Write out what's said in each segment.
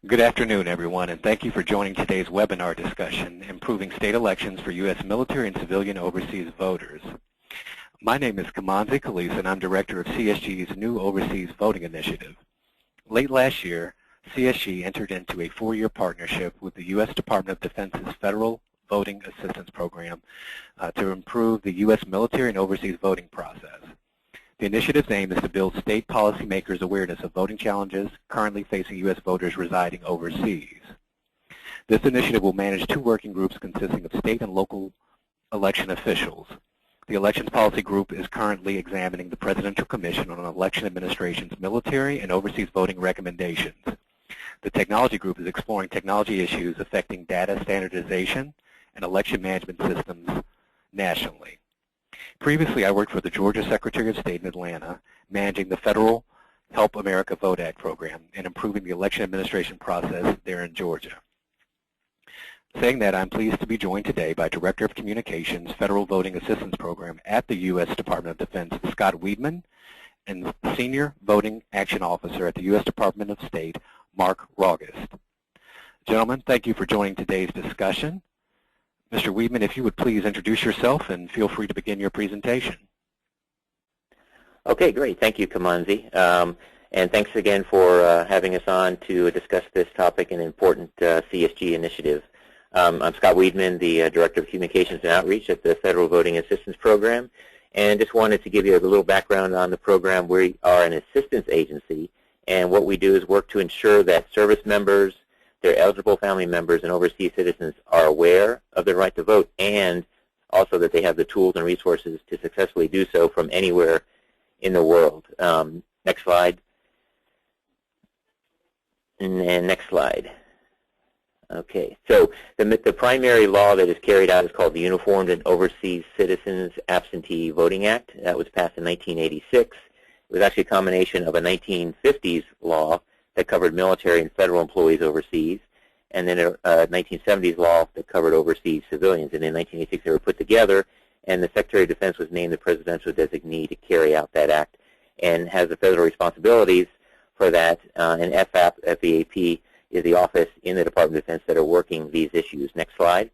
Good afternoon, everyone, and thank you for joining today's webinar discussion, Improving State Elections for U.S. Military and Civilian Overseas Voters. My name is Kamanzi Kalisa, and I'm Director of CSG's new Overseas Voting Initiative. Late last year, CSG entered into a 4-year partnership with the U.S. Department of Defense's Federal Voting Assistance Program to improve the U.S. military and overseas voting process. The initiative's aim is to build state policymakers' awareness of voting challenges currently facing U.S. voters residing overseas. This initiative will manage 2 working groups consisting of state and local election officials. The Elections Policy Group is currently examining the Presidential Commission on Election Administration's military and overseas voting recommendations. The Technology Group is exploring technology issues affecting data standardization and election management systems nationally. Previously, I worked for the Georgia Secretary of State in Atlanta, managing the Federal Help America Vote Act program and improving the election administration process there in Georgia. Saying that, I'm pleased to be joined today by Director of Communications, Federal Voting Assistance Program at the U.S. Department of Defense, Scott Weidman, and Senior Voting Action Officer at the U.S. Department of State, Mark Raugust. Gentlemen, thank you for joining today's discussion. Mr. Weidman, if you would please introduce yourself and feel free to begin your presentation. Okay, great. Thank you, Kamanzi. And thanks again for having us on to discuss this topic, an important CSG initiative. I'm Scott Weidman, the Director of Communications and Outreach at the Federal Voting Assistance Program, and just wanted to give you a little background on the program. We are an assistance agency, and what we do is work to ensure that service members, their eligible family members, and overseas citizens are aware of their right to vote, and also that they have the tools and resources to successfully do so from anywhere in the world. Next slide. And next slide. Okay, so the primary law that is carried out is called the Uniformed and Overseas Citizens Absentee Voting Act. That was passed in 1986. It was actually a combination of a 1950s law that covered military and federal employees overseas, and then a 1970s law that covered overseas civilians. And in 1986 they were put together, and the Secretary of Defense was named the presidential designee to carry out that act and has the federal responsibilities for that. And FEAP is the office in the Department of Defense that are working these issues. Next slide.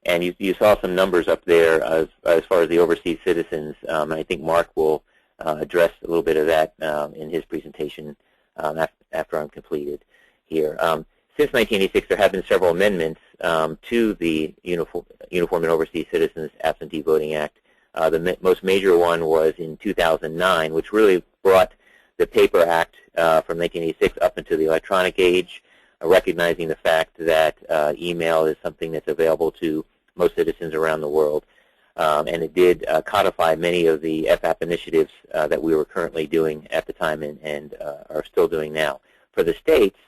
And you saw some numbers up there as far as the overseas citizens. I think Mark will address a little bit of that in his presentation after I'm completed here. Since 1986, there have been several amendments to the Uniform and Overseas Citizens Absentee Voting Act. The most major one was in 2009, which really brought the Paper Act from 1986 up into the electronic age, recognizing the fact that email is something that's available to most citizens around the world. And it did codify many of the FAP initiatives that we were currently doing at the time and are still doing now. For the states,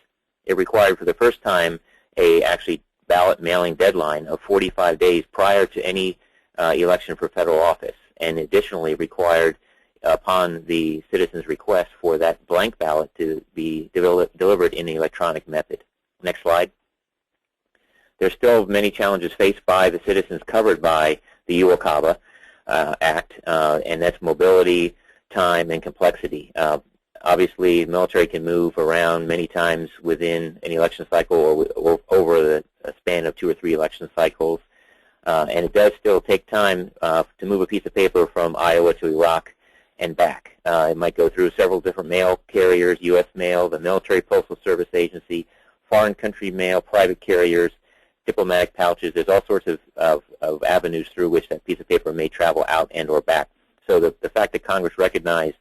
it required for the first time a actually ballot mailing deadline of 45 days prior to any election for federal office, and additionally required upon the citizen's request for that blank ballot to be delivered in the electronic method. Next slide. There's still many challenges faced by the citizens covered by the UOCAVA Act, and that's mobility, time, and complexity. Obviously, the military can move around many times within an election cycle or over the span of 2 or 3 election cycles, and it does still take time to move a piece of paper from Iowa to Iraq and back. It might go through several different mail carriers, U.S. Mail, the Military Postal Service Agency, foreign country mail, private carriers, diplomatic pouches. There's all sorts of avenues through which that piece of paper may travel out and or back. So the fact that Congress recognized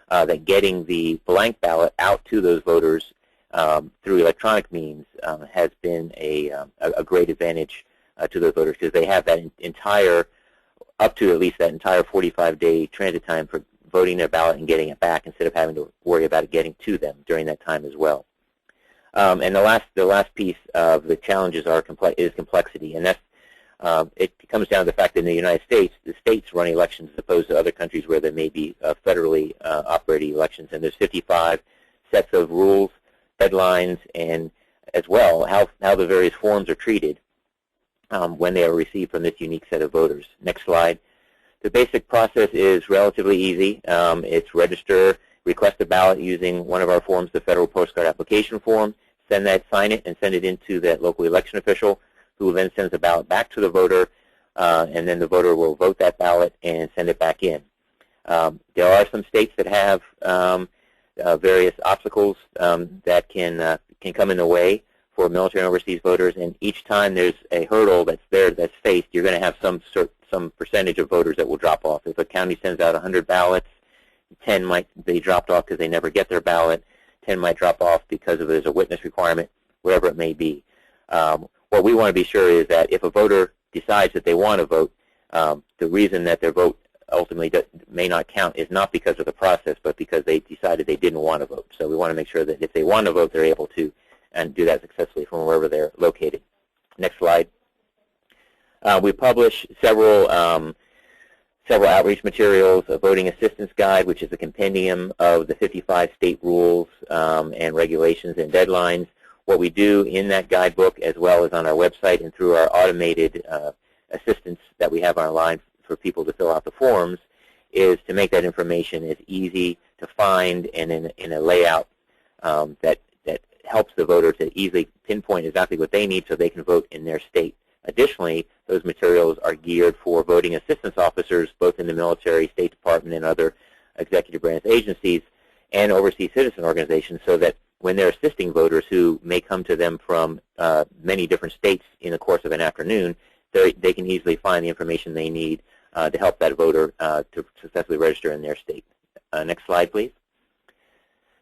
that getting the blank ballot out to those voters through electronic means has been a great advantage to those voters, because they have that entire, up to at least that entire 45-day transit time for voting their ballot and getting it back, instead of having to worry about it getting to them during that time as well. And the last piece of the challenges is complexity, and that's it comes down to the fact that in the United States, the states run elections as opposed to other countries where there may be federally operating elections, and there's 55 sets of rules, deadlines, and as well how the various forms are treated when they are received from this unique set of voters. Next slide. The basic process is relatively easy. It's register request a ballot using one of our forms, the federal postcard application form, sign it, and send it into that local election official, who then sends the ballot back to the voter, and then the voter will vote that ballot and send it back in. There are some states that have various obstacles that can come in the way for military and overseas voters, and each time there's a hurdle that's faced, you're going to have some percentage of voters that will drop off. If a county sends out 100 ballots, 10 might be dropped off because they never get their ballot. 10 might drop off because there's a witness requirement, wherever it may be. What we want to be sure is that if a voter decides that they want to vote, the reason that their vote ultimately may not count is not because of the process, but because they decided they didn't want to vote. So we want to make sure that if they want to vote, they're able to and do that successfully from wherever they're located. Next slide. We publish several outreach materials, a voting assistance guide, which is a compendium of the 55 state rules and regulations and deadlines. What we do in that guidebook, as well as on our website and through our automated assistance that we have online for people to fill out the forms, is to make that information as easy to find and in a layout that helps the voter to easily pinpoint exactly what they need so they can vote in their state. Additionally, those materials are geared for voting assistance officers, both in the military, State Department, and other executive branch agencies, and overseas citizen organizations, so that when they're assisting voters who may come to them from many different states in the course of an afternoon, they can easily find the information they need to help that voter to successfully register in their state. Next slide, please.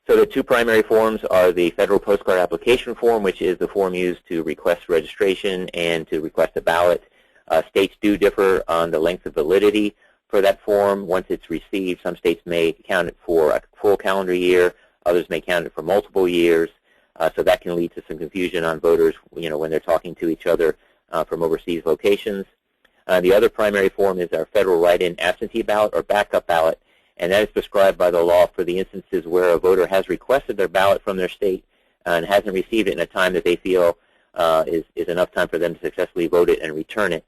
So the two primary forms are the federal postcard application form, which is the form used to request registration and to request a ballot. States do differ on the length of validity for that form. Once it's received, some states may count it for a full calendar year. Others may count it for multiple years. So that can lead to some confusion on voters, when they're talking to each other from overseas locations. The other primary form is our federal write-in absentee ballot or backup ballot, and that is prescribed by the law for the instances where a voter has requested their ballot from their state and hasn't received it in a time that they feel is enough time for them to successfully vote it and return it.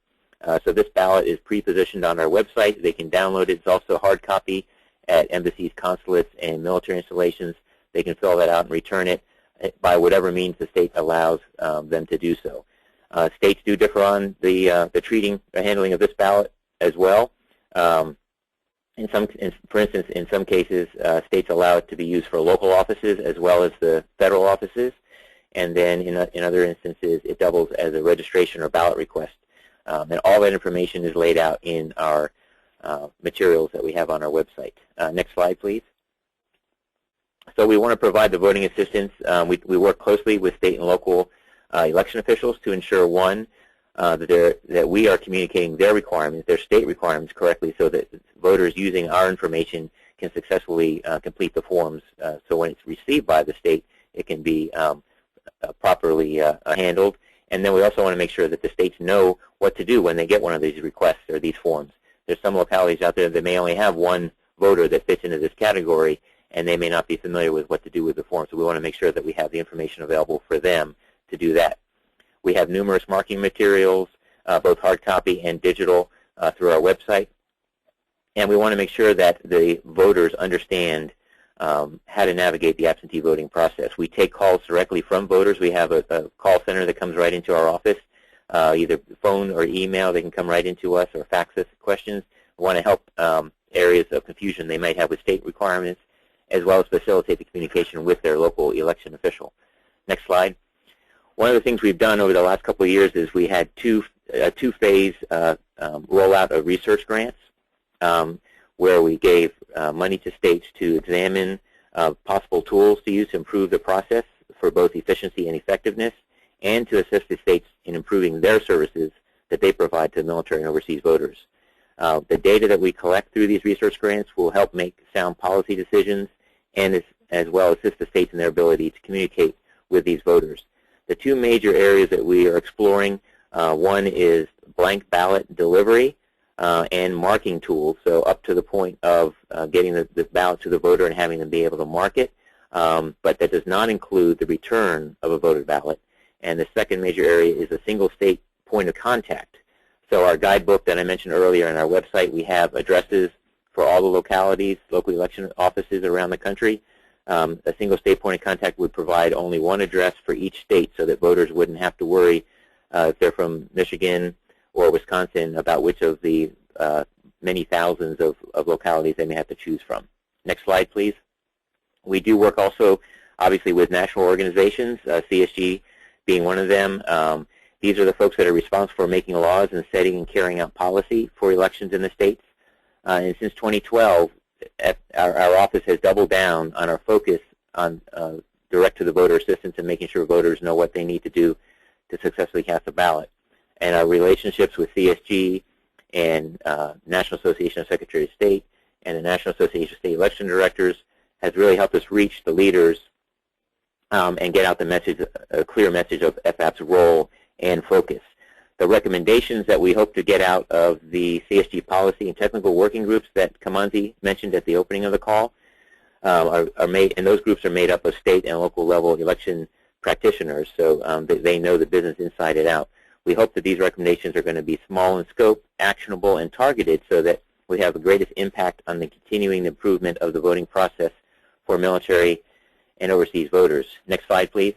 So this ballot is pre-positioned on our website. They can download it. It's also a hard copy at embassies, consulates, and military installations. They can fill that out and return it by whatever means the state allows them to do so. States do differ on the handling of this ballot as well. For instance, in some cases, states allow it to be used for local offices as well as the federal offices, and then in other instances, it doubles as a registration or ballot request. And all that information is laid out in our materials that we have on our website. Next slide, please. So we want to provide the voting assistance. We work closely with state and local election officials to ensure, one, that we are communicating their requirements, their state requirements correctly, so that voters using our information can successfully complete the forms. So when it's received by the state, it can be properly handled. And then we also want to make sure that the states know what to do when they get one of these requests or these forms. There's some localities out there that may only have one voter that fits into this category, and they may not be familiar with what to do with the form. So we want to make sure that we have the information available for them to do that. We have numerous marking materials, both hard copy and digital, through our website. And we want to make sure that the voters understand how to navigate the absentee voting process. We take calls directly from voters. We have a call center that comes right into our office, either phone or email. They can come right into us or fax us questions. We want to help areas of confusion they might have with state requirements, as well as facilitate the communication with their local election official. Next slide. One of the things we've done over the last couple of years is we had a two-phase rollout of research grants, where we gave money to states to examine possible tools to use to improve the process for both efficiency and effectiveness, and to assist the states in improving their services that they provide to military and overseas voters. The data that we collect through these research grants will help make sound policy decisions and as well assist the states in their ability to communicate with these voters. The two major areas that we are exploring, one is blank ballot delivery and marking tools, so up to the point of getting the ballot to the voter and having them be able to mark it, but that does not include the return of a voted ballot. And the second major area is a single state point of contact. So our guidebook that I mentioned earlier on our website, we have addresses for all the localities, local election offices around the country. A single state point of contact would provide only one address for each state so that voters wouldn't have to worry if they're from Michigan or Wisconsin about which of the many thousands of localities they may have to choose from. Next slide, please. We do work also, obviously, with national organizations, CSG being one of them. These are the folks that are responsible for making laws and setting and carrying out policy for elections in the states. And since 2012, our office has doubled down on our focus on direct-to-the-voter assistance and making sure voters know what they need to do to successfully cast a ballot. And our relationships with CSG and National Association of Secretaries of State and the National Association of State Election Directors has really helped us reach the leaders and get out the message, a clear message of FAP's role and focus. The recommendations that we hope to get out of the CSG policy and technical working groups that Kamanzi mentioned at the opening of the call are made, and those groups are made up of state and local level election practitioners, so they know the business inside and out. We hope that these recommendations are going to be small in scope, actionable, and targeted so that we have the greatest impact on the continuing improvement of the voting process for military and overseas voters. Next slide, please.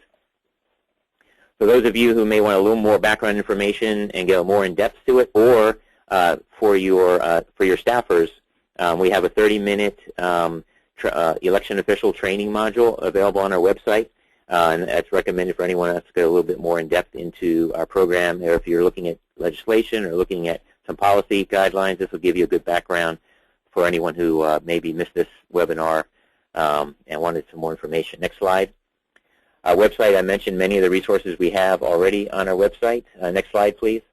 For those of you who may want a little more background information and get more in depth to it, or for your staffers, we have a 30-minute election official training module available on our website, and that's recommended for anyone else to get a little bit more in depth into our program. Or if you're looking at legislation or looking at some policy guidelines, this will give you a good background for anyone who maybe missed this webinar and wanted some more information. Next slide. Our website, I mentioned many of the resources we have already on our website. Next slide, please.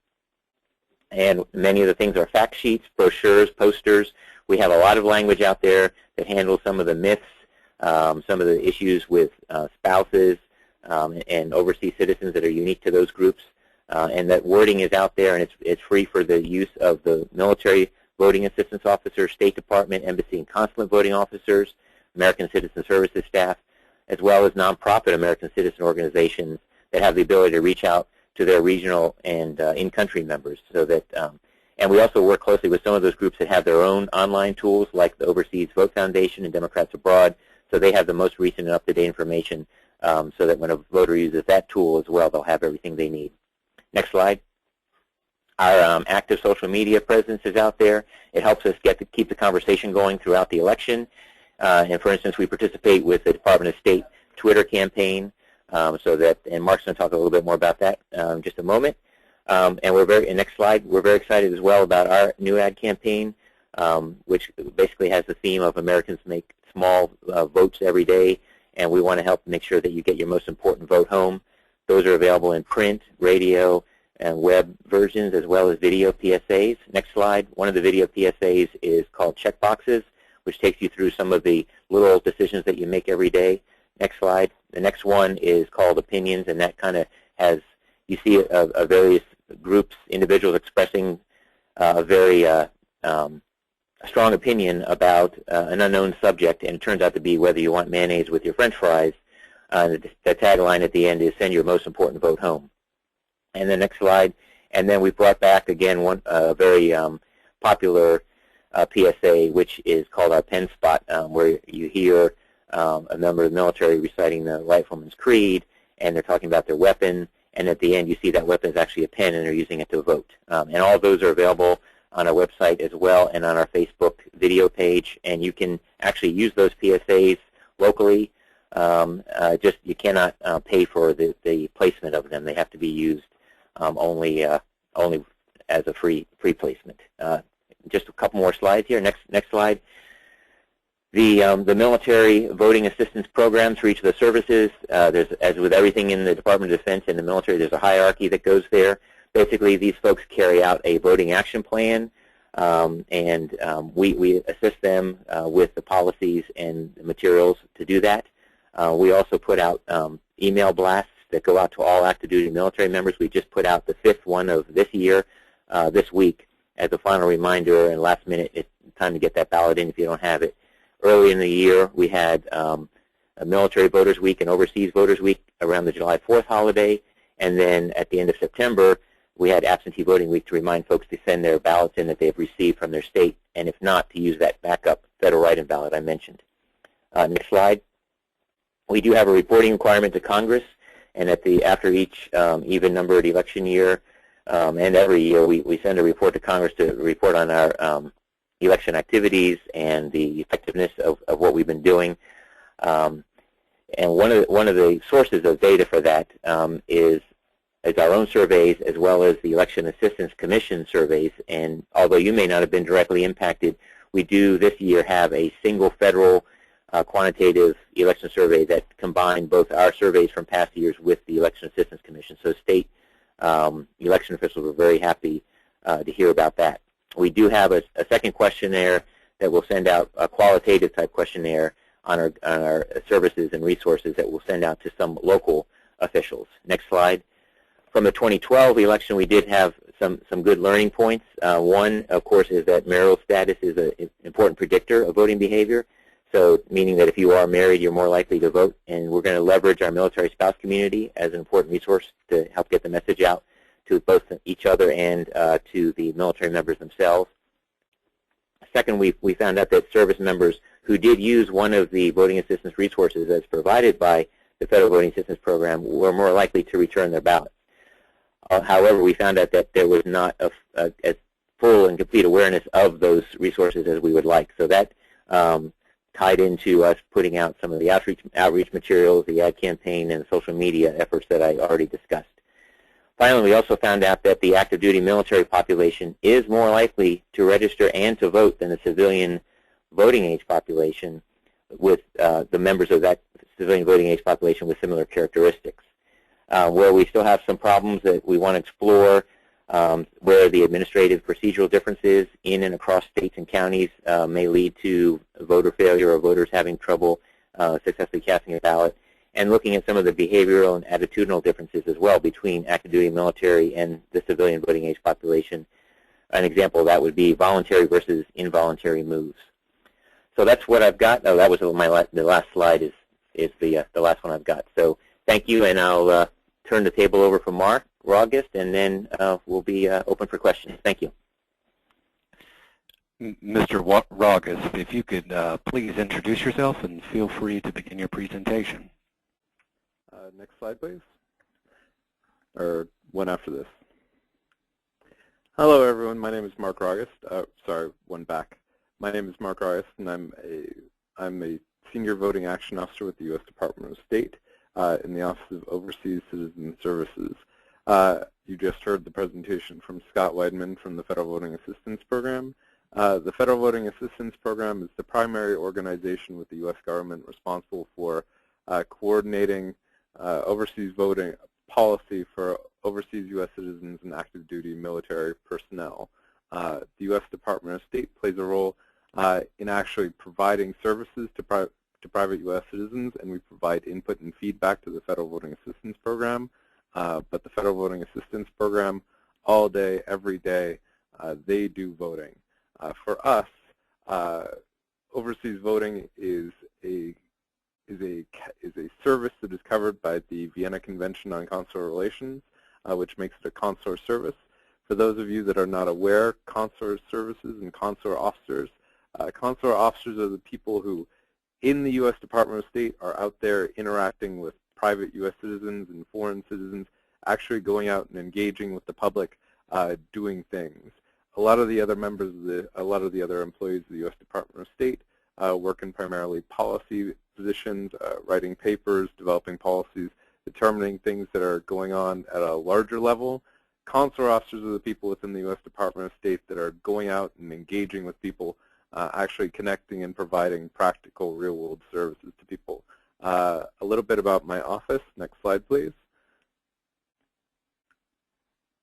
And many of the things are fact sheets, brochures, posters. We have a lot of language out there that handles some of the myths, some of the issues with spouses and overseas citizens that are unique to those groups. And that wording is out there, and it's free for the use of the military voting assistance officers, State Department, embassy, and consulate voting officers, American Citizen Services staff, as well as nonprofit American citizen organizations that have the ability to reach out to their regional and in-country members. So that, and we also work closely with some of those groups that have their own online tools, like the Overseas Vote Foundation and Democrats Abroad. So they have the most recent and up-to-date information, so that when a voter uses that tool as well, they'll have everything they need. Next slide. Our active social media presence is out there. It helps us keep the conversation going throughout the election. And for instance, we participate with the Department of State Twitter campaign, so that, and Mark's going to talk a little bit more about that in just a moment. And next slide, we're very excited as well about our new ad campaign, which basically has the theme of Americans make small votes every day, and we want to help make sure that you get your most important vote home. Those are available in print, radio, and web versions, as well as video PSAs. Next slide. One of the video PSAs is called Checkboxes, which takes you through some of the little decisions that you make every day. Next slide. The next one is called Opinions, and that kind of has, you see various groups, individuals expressing a very strong opinion about an unknown subject, and it turns out to be whether you want mayonnaise with your French fries. The tagline at the end is "Send your most important vote home." And the next slide. And then we brought back again one very popular PSA, which is called our pen spot, where you hear a member of the military reciting the Rifleman's Creed, and they're talking about their weapon, and at the end you see that weapon is actually a pen, and they're using it to vote. And all of those are available on our website as well, and on our Facebook video page, and you can actually use those PSAs locally. Just you cannot pay for the placement of them. They have to be used only as a free placement. Just a couple more slides here. Next slide. The military voting assistance programs for each of the services, as with everything in the Department of Defense and the military, there's a hierarchy that goes there. Basically, these folks carry out a voting action plan, and we assist them with the policies and the materials to do that. We also put out email blasts that go out to all active duty military members. We just put out the 5th one of this year, this week, as a final reminder, and last minute, it's time to get that ballot in if you don't have it. Early in the year, we had a Military Voters Week and Overseas Voters Week around the July 4th holiday, and then at the end of September, we had absentee voting week to remind folks to send their ballots in that they've received from their state, and if not, to use that backup federal write-in ballot I mentioned. Next slide. We do have a reporting requirement to Congress, and after each even-numbered election year and every year, we send a report to Congress to report on our election activities and the effectiveness of what we've been doing. And one of the sources of data for that is our own surveys, as well as the Election Assistance Commission surveys. And although you may not have been directly impacted, we do this year have a single federal quantitative election survey that combined both our surveys from past years with the Election Assistance Commission. So state election officials were very happy to hear about that. We do have a second questionnaire that will send out, a qualitative type questionnaire on our services and resources that we'll send out to some local officials. Next slide. From the 2012 election, we did have some good learning points. One, of course, is that marital status is an important predictor of voting behavior. So meaning that if you are married, you're more likely to vote. And we're going to leverage our military spouse community as an important resource to help get the message out to both each other and to the military members themselves. Second, we found out that service members who did use one of the voting assistance resources as provided by the Federal Voting Assistance Program were more likely to return their ballots. However, we found out that there was not as full and complete awareness of those resources as we would like. So that tied into us putting out some of the outreach materials, the ad campaign, and social media efforts that I already discussed. Finally, we also found out that the active duty military population is more likely to register and to vote than the civilian voting age population, with the members of that civilian voting age population with similar characteristics. Where we still have some problems that we want to explore, where the administrative procedural differences in and across states and counties may lead to voter failure or voters having trouble successfully casting a ballot, and looking at some of the behavioral and attitudinal differences as well between active duty military and the civilian voting age population. An example of that would be voluntary versus involuntary moves. So that's what I've got. Oh, that was the last slide is the last one I've got. So thank you, and I'll turn the table over for Mark August, and then we'll be open for questions. Thank you. Mr. August, if you could please introduce yourself and feel free to begin your presentation. Next slide, please. Or one after this. Hello, everyone. My name is Mark August. Sorry, one back. My name is Mark August, and I'm a Senior Voting Action Officer with the U.S. Department of State in the Office of Overseas Citizen Services. You just heard the presentation from Scott Weidman from the Federal Voting Assistance Program. The Federal Voting Assistance Program is the primary organization with the U.S. government responsible for coordinating overseas voting policy for overseas U.S. citizens and active duty military personnel. The U.S. Department of State plays a role in actually providing services to private U.S. citizens, and we provide input and feedback to the Federal Voting Assistance Program. But the Federal Voting Assistance Program, all day, every day, they do voting. For us, overseas voting is a service that is covered by the Vienna Convention on Consular Relations, which makes it a consular service. For those of you that are not aware, consular services and consular officers are the people who, in the U.S. Department of State, are out there interacting with private U.S. citizens and foreign citizens, actually going out and engaging with the public, doing things. A lot of the other employees of the U.S. Department of State work in primarily policy positions, writing papers, developing policies, determining things that are going on at a larger level. Consular officers are the people within the U.S. Department of State that are going out and engaging with people, actually connecting and providing practical, real-world services to people. A little bit about my office. Next slide, please.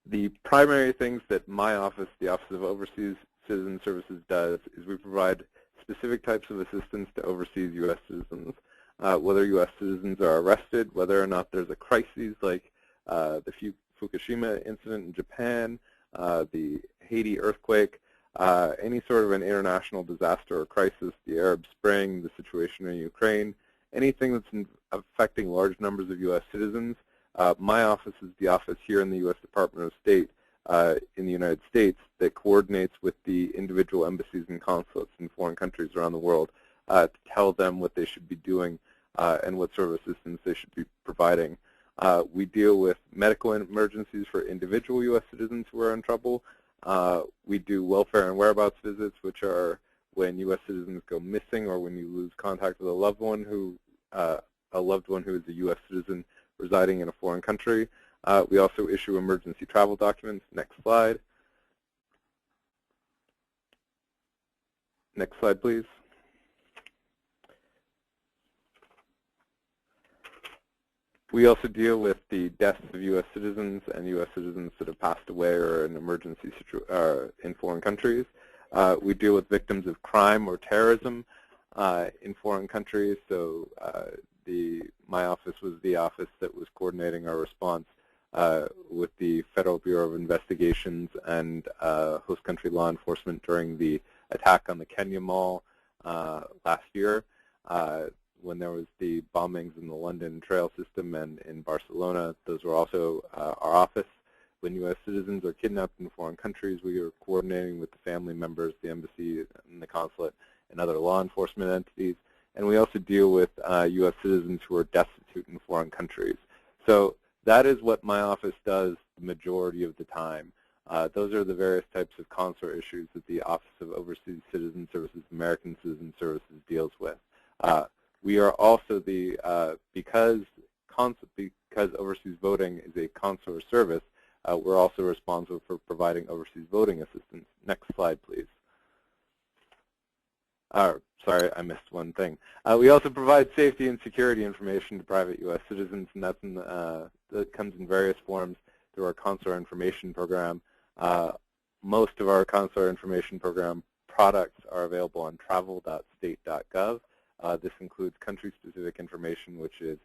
The primary things that my office, the Office of Overseas Citizen Services, does is we provide specific types of assistance to overseas U.S. citizens, whether U.S. citizens are arrested, whether or not there's a crisis like the Fukushima incident in Japan, the Haiti earthquake, any sort of an international disaster or crisis, the Arab Spring, the situation in Ukraine, anything that's affecting large numbers of U.S. citizens. My office is the office here in the U.S. Department of State in the United States that coordinates with the individual embassies and consulates in foreign countries around the world to tell them what they should be doing and what sort of assistance they should be providing. We deal with medical emergencies for individual U.S. citizens who are in trouble. We do welfare and whereabouts visits, which are when U.S. citizens go missing or when you lose contact with a loved one who is a U.S. citizen residing in a foreign country. We also issue emergency travel documents. Next slide. Next slide, please. We also deal with the deaths of U.S. citizens and U.S. citizens that have passed away or in emergency in foreign countries. We deal with victims of crime or terrorism in foreign countries. So my office was the office that was coordinating our response with the Federal Bureau of Investigations and host country law enforcement during the attack on the Kenya Mall last year. When there was the bombings in the London trail system and in Barcelona, those were also our office. When U.S. citizens are kidnapped in foreign countries, we are coordinating with the family members, the embassy and the consulate, and other law enforcement entities. And we also deal with U.S. citizens who are destitute in foreign countries. So that is what my office does the majority of the time. Those are the various types of consular issues that the Office of Overseas Citizen Services, American Citizen Services deals with. We are also because overseas voting is a consular service, we're also responsible for providing overseas voting assistance. Next slide, please. Sorry, I missed one thing. We also provide safety and security information to private U.S. citizens, and that comes in various forms through our consular information program. Most of our consular information program products are available on travel.state.gov. This includes country-specific information, which is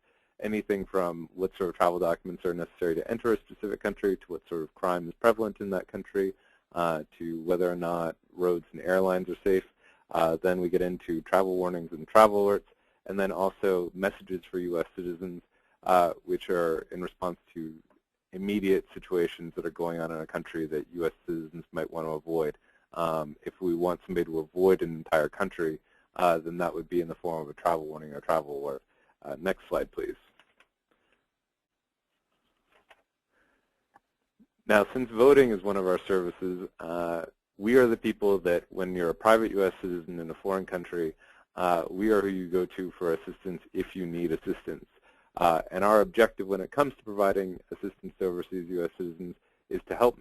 anything from what sort of travel documents are necessary to enter a specific country, to what sort of crime is prevalent in that country, to whether or not roads and airlines are safe. Then we get into travel warnings and travel alerts, and then also messages for U.S. citizens, which are in response to immediate situations that are going on in a country that U.S. citizens might want to avoid. If we want somebody to avoid an entire country, then that would be in the form of a travel warning or travel alert. Next slide, please. Now, since voting is one of our services, we are the people that, when you're a private U.S. citizen in a foreign country, we are who you go to for assistance if you need assistance. And our objective when it comes to providing assistance to overseas U.S. citizens is to help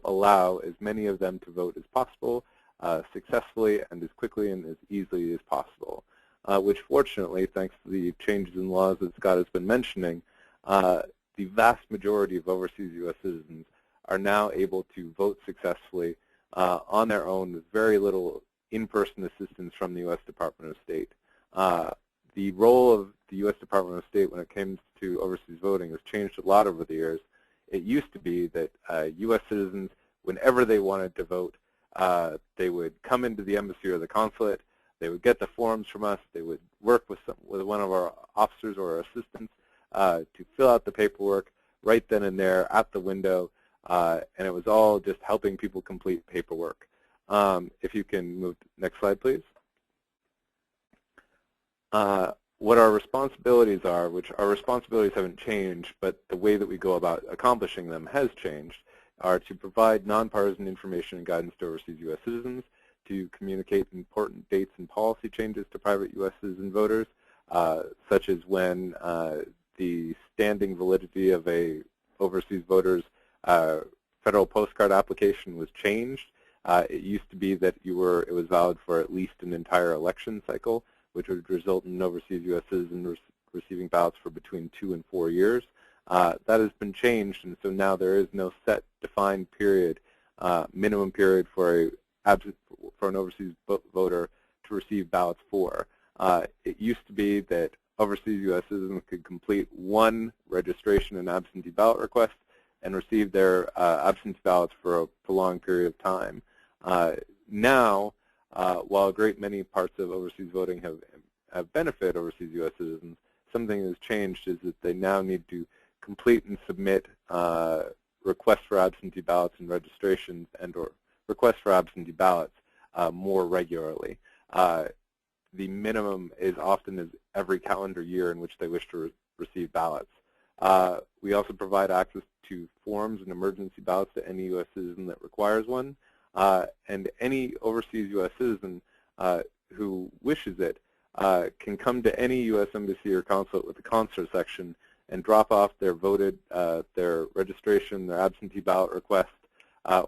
allow as many of them to vote as possible, successfully and as quickly and as easily as possible. Which fortunately, thanks to the changes in laws that Scott has been mentioning, the vast majority of overseas U.S. citizens are now able to vote successfully on their own with very little in-person assistance from the U.S. Department of State. The role of the U.S. Department of State when it comes to overseas voting has changed a lot over the years. It used to be that U.S. citizens, whenever they wanted to vote, they would come into the embassy or the consulate, they would get the forms from us, they would work with one of our officers or our assistants to fill out the paperwork right then and there at the window, and it was all just helping people complete paperwork. If you can move to the next slide, please. What our responsibilities are, which our responsibilities haven't changed, but the way that we go about accomplishing them has changed, are to provide nonpartisan information and guidance to overseas U.S. citizens, to communicate important dates and policy changes to private U.S. citizen voters, such as when the standing validity of a overseas voter's federal postcard application was changed. It used to be that it was valid for at least an entire election cycle, which would result in overseas U.S. citizens receiving ballots for between 2 and 4 years. That has been changed, and so now there is no set defined period, minimum period for an overseas voter to receive ballots for. It used to be that overseas U.S. citizens could complete one registration and absentee ballot request and receive their absentee ballots for a prolonged period of time. Now, while a great many parts of overseas voting have benefited overseas U.S. citizens, something that has changed is that they now need to complete and submit requests for absentee ballots and registrations and/or requests for absentee ballots more regularly. The minimum is often as every calendar year in which they wish to receive ballots. We also provide access to forms and emergency ballots to any U.S. citizen that requires one, and any overseas U.S. citizen who wishes it can come to any U.S. embassy or consulate with the consular section and drop off their their registration, their absentee ballot request,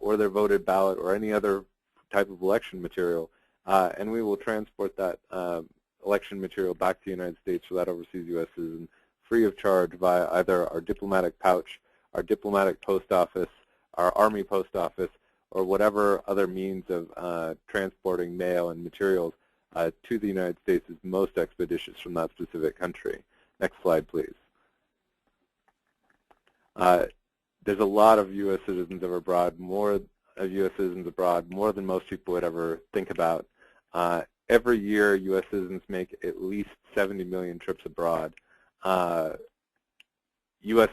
or their voted ballot, or any other type of election material, and we will transport that election material back to the United States for that overseas U.S. citizen free of charge via either our diplomatic pouch, our diplomatic post office, our Army post office, or whatever other means of transporting mail and materials to the United States is most expeditious from that specific country. Next slide, please. There's a lot of U.S. citizens abroad, more of U.S. citizens abroad, more than most people would ever think about. Every year, U.S. citizens make at least 70 million trips abroad. U.S.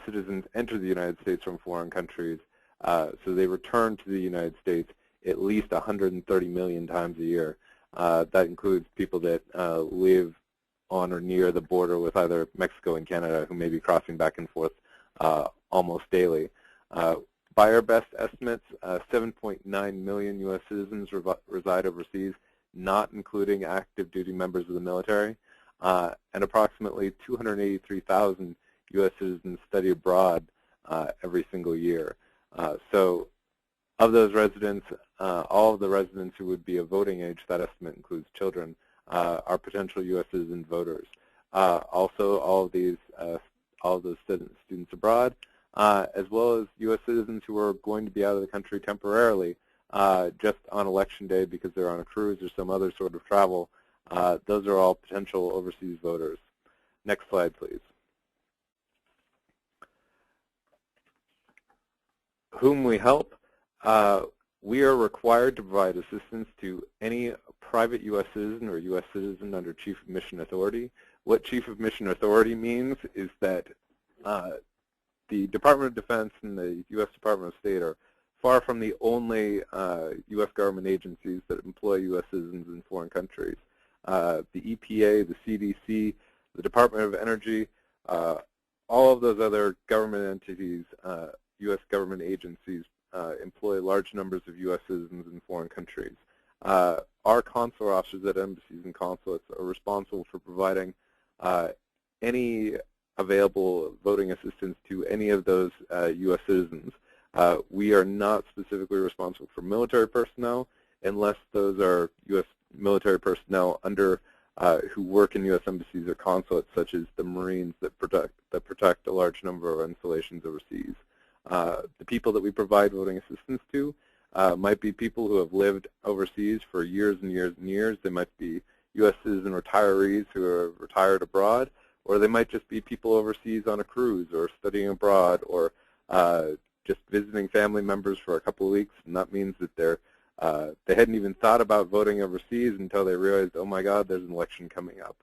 citizens enter the United States from foreign countries, so they return to the United States at least 130 million times a year. That includes people that live on or near the border with either Mexico and Canada, who may be crossing back and forth almost daily. By our best estimates, 7.9 million U.S. citizens reside overseas, not including active duty members of the military, and approximately 283,000 U.S. citizens study abroad every single year. So of those residents, all of the residents who would be of voting age, that estimate includes children, are potential U.S. citizen voters. Also, all of those students abroad, as well as U.S. citizens who are going to be out of the country temporarily just on election day because they're on a cruise or some other sort of travel. Those are all potential overseas voters. Next slide, please. Whom we help? We are required to provide assistance to any private U.S. citizen or U.S. citizen under Chief of Mission Authority. What Chief of Mission Authority means is that the Department of Defense and the U.S. Department of State are far from the only U.S. government agencies that employ U.S. citizens in foreign countries. The EPA, the CDC, the Department of Energy, all of those other government entities, U.S. government agencies, employ large numbers of U.S. citizens in foreign countries. Our consular officers at embassies and consulates are responsible for providing any available voting assistance to any of those U.S. citizens. We are not specifically responsible for military personnel unless those are U.S. military personnel under who work in U.S. embassies or consulates, such as the Marines that protect a large number of installations overseas. The people that we provide voting assistance to might be people who have lived overseas for years and years and years. They might be U.S. citizen retirees who are retired abroad, or they might just be people overseas on a cruise or studying abroad, or just visiting family members for a couple of weeks. And that means that they hadn't even thought about voting overseas until they realized, oh my God, there's an election coming up.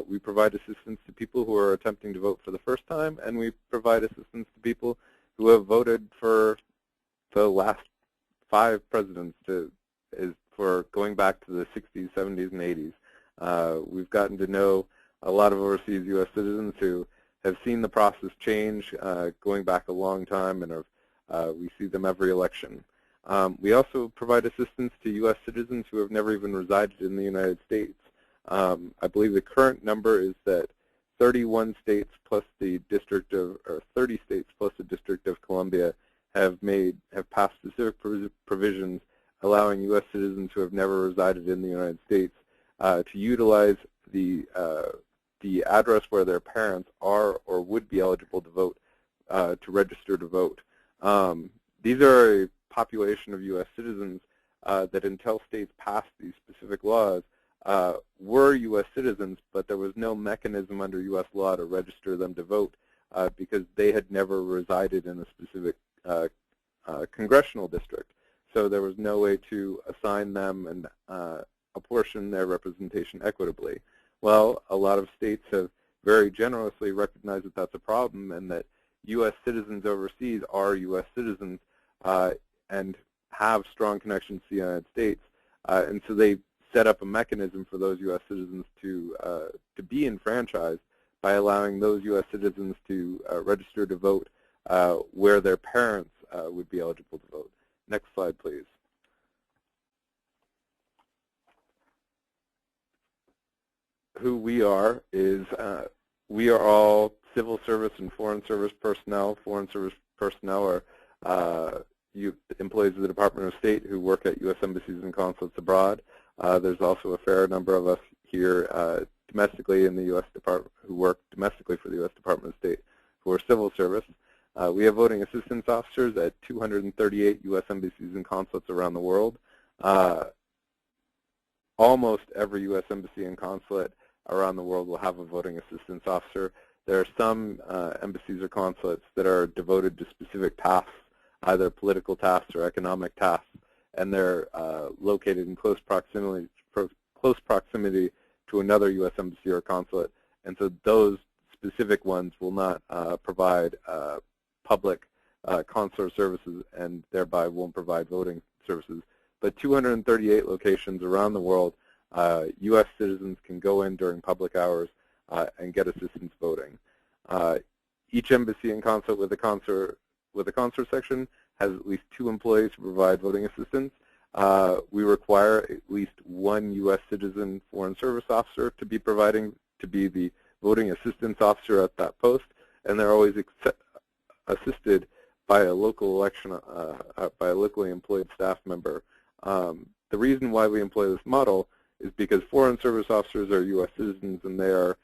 We provide assistance to people who are attempting to vote for the first time, and we provide assistance to people who have voted for the last 5 presidents for going back to the 60s, 70s, and 80s. We've gotten to know a lot of overseas U.S. citizens who have seen the process change going back a long time, and we see them every election. We also provide assistance to U.S. citizens who have never even resided in the United States. I believe the current number is that 31 states plus the District of, or 30 states plus the District of Columbia have passed specific provisions allowing U.S. citizens who have never resided in the United States to utilize the address where their parents are or would be eligible to vote to register to vote. These are a population of U.S. citizens that until states passed these specific laws were U.S. citizens, but there was no mechanism under U.S. law to register them to vote because they had never resided in a specific congressional district. So there was no way to assign them and apportion their representation equitably. Well, a lot of states have very generously recognized that that's a problem, and that U.S. citizens overseas are U.S. citizens and have strong connections to the United States, and so they set up a mechanism for those U.S. citizens to be enfranchised by allowing those U.S. citizens to register to vote where their parents would be eligible to vote. Next slide, please. Who we are is we are all civil service and foreign service personnel. Foreign service personnel are employees of the Department of State who work at U.S. embassies and consulates abroad. There's also a fair number of us here domestically in the U.S. Department who work domestically for the U.S. Department of State who are civil service. We have voting assistance officers at 238 U.S. embassies and consulates around the world. Almost every U.S. embassy and consulate around the world will have a voting assistance officer. There are some embassies or consulates that are devoted to specific tasks, either political tasks or economic tasks, and they're located in close proximity to another U.S. embassy or consulate, and so those specific ones will not provide public consular services and thereby won't provide voting services. But 238 locations around the world, U.S. citizens can go in during public hours and get assistance voting. Each embassy and consulate with a consular section has at least 2 employees to provide voting assistance. We require at least 1 U.S. citizen foreign service officer to be the voting assistance officer at that post, and they're always assisted by a local election by a locally employed staff member. The reason why we employ this model is because foreign service officers are U.S. citizens and they are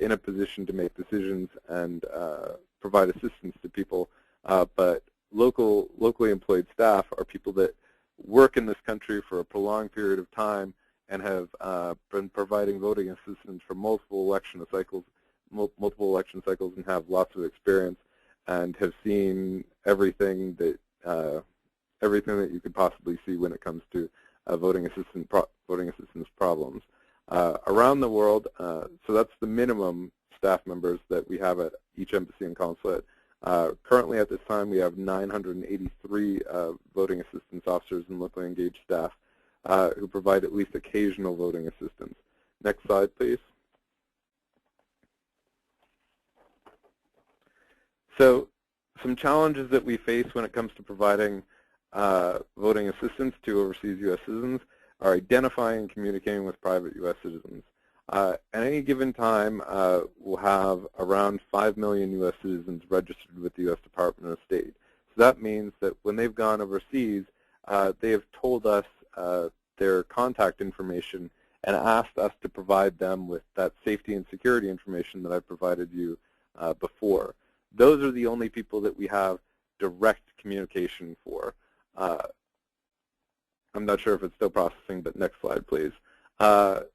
in a position to make decisions and provide assistance to people, but locally employed staff are people that work in this country for a prolonged period of time and have been providing voting assistance for multiple election cycles and have lots of experience and have seen everything that you could possibly see when it comes to voting assistance problems around the world. So that's the minimum staff members that we have at each embassy and consulate. Currently at this time we have 983 voting assistance officers and locally engaged staff who provide at least occasional voting assistance. Next slide, please. So some challenges that we face when it comes to providing voting assistance to overseas U.S. citizens are identifying and communicating with private U.S. citizens. At any given time, we'll have around 5 million U.S. citizens registered with the U.S. Department of State. So that means that when they've gone overseas, they have told us their contact information and asked us to provide them with that safety and security information that I provided you before. Those are the only people that we have direct communication for. I'm not sure if it's still processing, but next slide, please. There's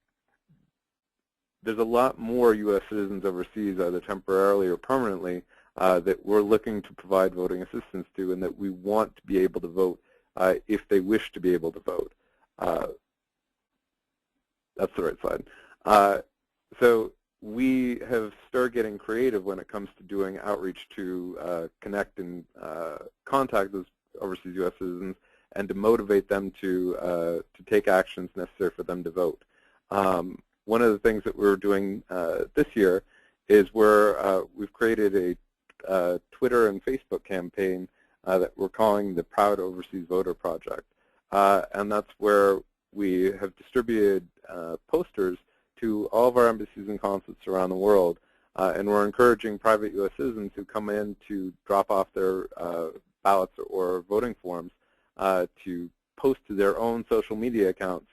a lot more U.S. citizens overseas, either temporarily or permanently, that we're looking to provide voting assistance to and that we want to be able to vote if they wish to be able to vote. That's the right slide. So we have started getting creative when it comes to doing outreach to connect and contact those overseas U.S. citizens and to motivate them to take actions necessary for them to vote. One of the things that we're doing this year is we've created a Twitter and Facebook campaign that we're calling the Proud Overseas Voter Project. And that's where we have distributed posters to all of our embassies and consulates around the world. And we're encouraging private U.S. citizens who come in to drop off their ballots or voting forms to post to their own social media accounts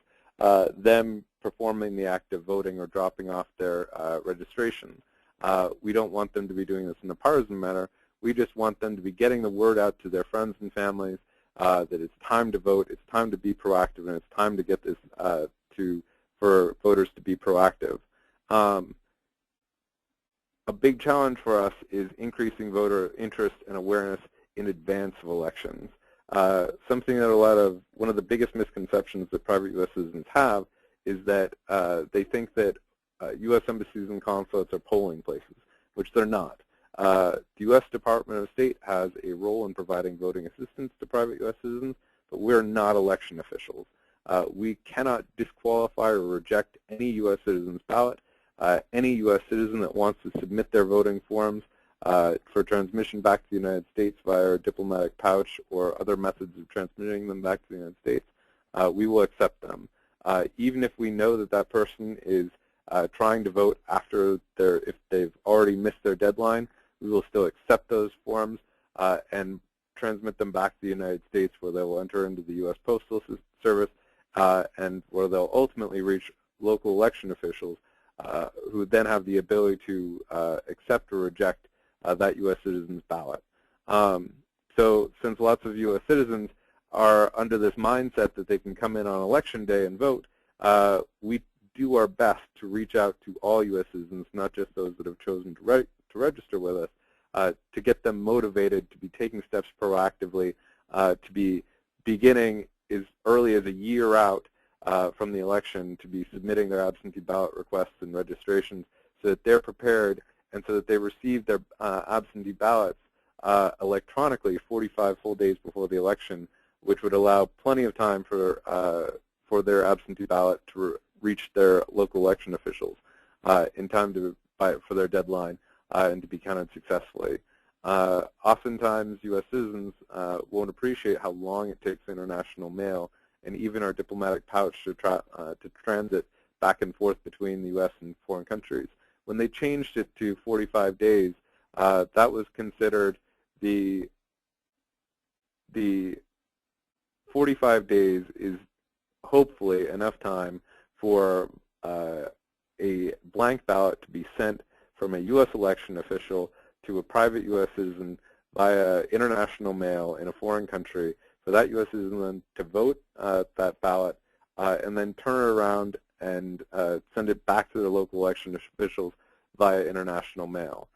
them performing the act of voting or dropping off their registration. We don't want them to be doing this in a partisan manner. We just want them to be getting the word out to their friends and families that it's time to vote, it's time to be proactive, and it's time to get this for voters to be proactive. A big challenge for us is increasing voter interest and awareness in advance of elections. Something that one of the biggest misconceptions that private U.S. citizens have is that they think that U.S. embassies and consulates are polling places, which they're not. The U.S. Department of State has a role in providing voting assistance to private U.S. citizens, but we're not election officials. We cannot disqualify or reject any U.S. citizen's ballot. Any U.S. citizen that wants to submit their voting forms for transmission back to the United States via a diplomatic pouch or other methods of transmitting them back to the United States, we will accept them. Even if we know that that person is trying to vote after if they've already missed their deadline, we will still accept those forms and transmit them back to the United States, where they will enter into the U.S. Postal Service and where they'll ultimately reach local election officials who then have the ability to accept or reject that U.S. citizen's ballot. So since lots of U.S. citizens are under this mindset that they can come in on Election Day and vote, we do our best to reach out to all U.S. citizens, not just those that have chosen to register with us, to get them motivated to be taking steps proactively, to be beginning as early as a year out from the election to be submitting their absentee ballot requests and registrations so that they're prepared and so that they receive their absentee ballots electronically 45 full days before the election, which would allow plenty of time for their absentee ballot to reach their local election officials in time for their deadline and to be counted successfully. Oftentimes, U.S. citizens won't appreciate how long it takes international mail and even our diplomatic pouch to transit back and forth between the U.S. and foreign countries. When they changed it to 45 days, that was considered the 45 days is hopefully enough time for a blank ballot to be sent from a U.S. election official to a private U.S. citizen via international mail in a foreign country, for that U.S. citizen to vote that ballot and then turn it around and send it back to the local election officials via international mail.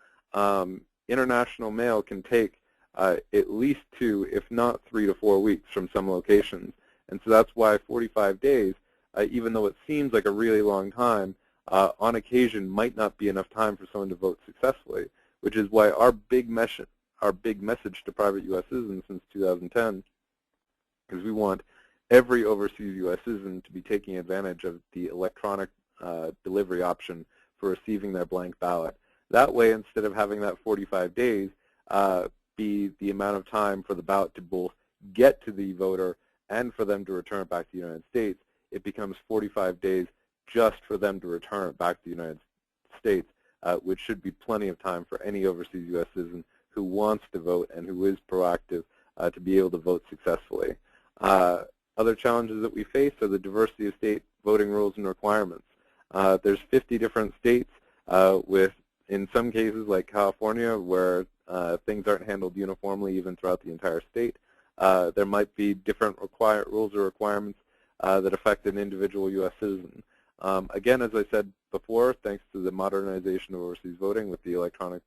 International mail can take at least 2, if not 3 to 4 weeks from some locations. And so that's why 45 days, even though it seems like a really long time, on occasion might not be enough time for someone to vote successfully, which is why our big message to private U.S. citizens since 2010 is we want every overseas U.S. citizen to be taking advantage of the electronic delivery option for receiving their blank ballot. That way, instead of having that 45 days be the amount of time for the ballot to both get to the voter and for them to return it back to the United States, it becomes 45 days just for them to return it back to the United States, which should be plenty of time for any overseas U.S. citizen who wants to vote and who is proactive to be able to vote successfully. Other challenges that we face are the diversity of state voting rules and requirements. There's 50 different states with, in some cases like California, where things aren't handled uniformly even throughout the entire state. There might be different rules or requirements that affect an individual U.S. citizen. Again, as I said before, thanks to the modernization of overseas voting with the electronic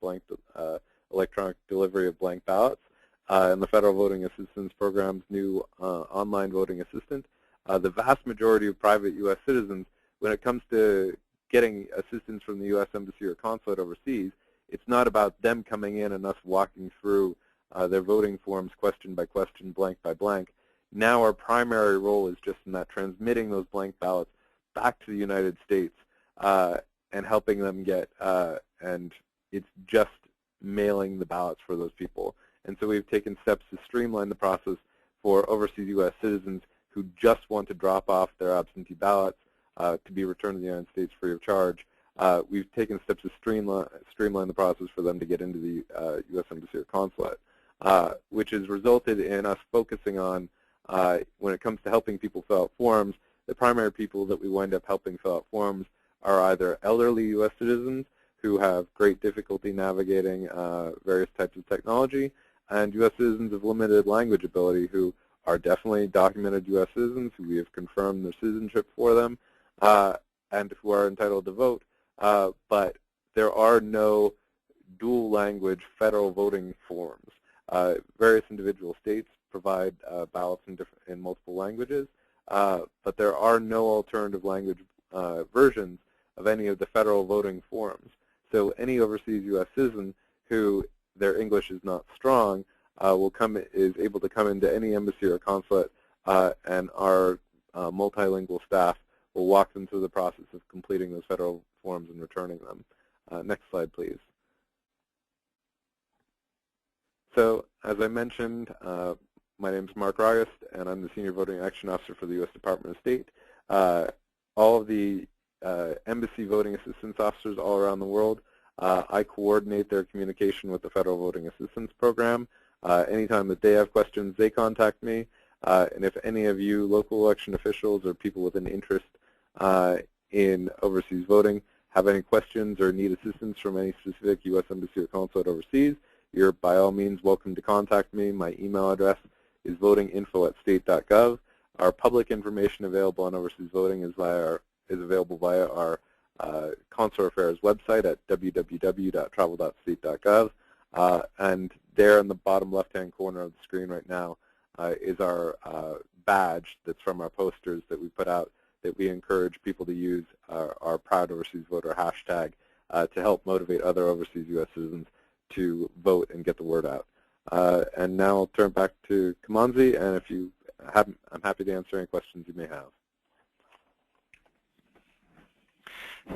delivery of blank ballots and the Federal Voting Assistance Program's new online voting assistant, the vast majority of private U.S. citizens, when it comes to getting assistance from the U.S. Embassy or consulate overseas, it's not about them coming in and us walking through their voting forms question by question, blank by blank. Now our primary role is just in that transmitting those blank ballots back to the United States and helping them get, and it's just mailing the ballots for those people. And so we've taken steps to streamline the process for overseas U.S. citizens who just want to drop off their absentee ballots to be returned to the United States free of charge. We've taken steps to streamline the process for them to get into the U.S. Embassy or consulate, which has resulted in us focusing on, when it comes to helping people fill out forms, the primary people that we wind up helping fill out forms are either elderly U.S. citizens who have great difficulty navigating various types of technology, and U.S. citizens of limited language ability who are definitely documented U.S. citizens who we have confirmed their citizenship for them and who are entitled to vote, but there are no dual language federal voting forms. Various individual states provide ballots in multiple languages, but there are no alternative language versions of any of the federal voting forms. So any overseas U.S. citizen who their English is not strong is able to come into any embassy or consulate, and our multilingual staff will walk them through the process of completing those federal forms and returning them. Next slide, please. So, as I mentioned, my name is Mark August, and I'm the Senior Voting Action Officer for the U.S. Department of State. All of the embassy voting assistance officers all around the world, I coordinate their communication with the Federal Voting Assistance Program. Anytime that they have questions, they contact me. And if any of you local election officials or people with an interest in overseas voting have any questions or need assistance from any specific U.S. embassy or consulate overseas, you're by all means welcome to contact me. My email address is votinginfo@state.gov. Our public information available on overseas voting is available via our Consular Affairs website at www.travel.state.gov. And there in the bottom left-hand corner of the screen right now is our badge that's from our posters that we put out that we encourage people to use our Proud Overseas Voter hashtag to help motivate other overseas U.S. citizens to vote and get the word out. And now I'll turn back to Kamanzi, and if you I'm happy to answer any questions you may have.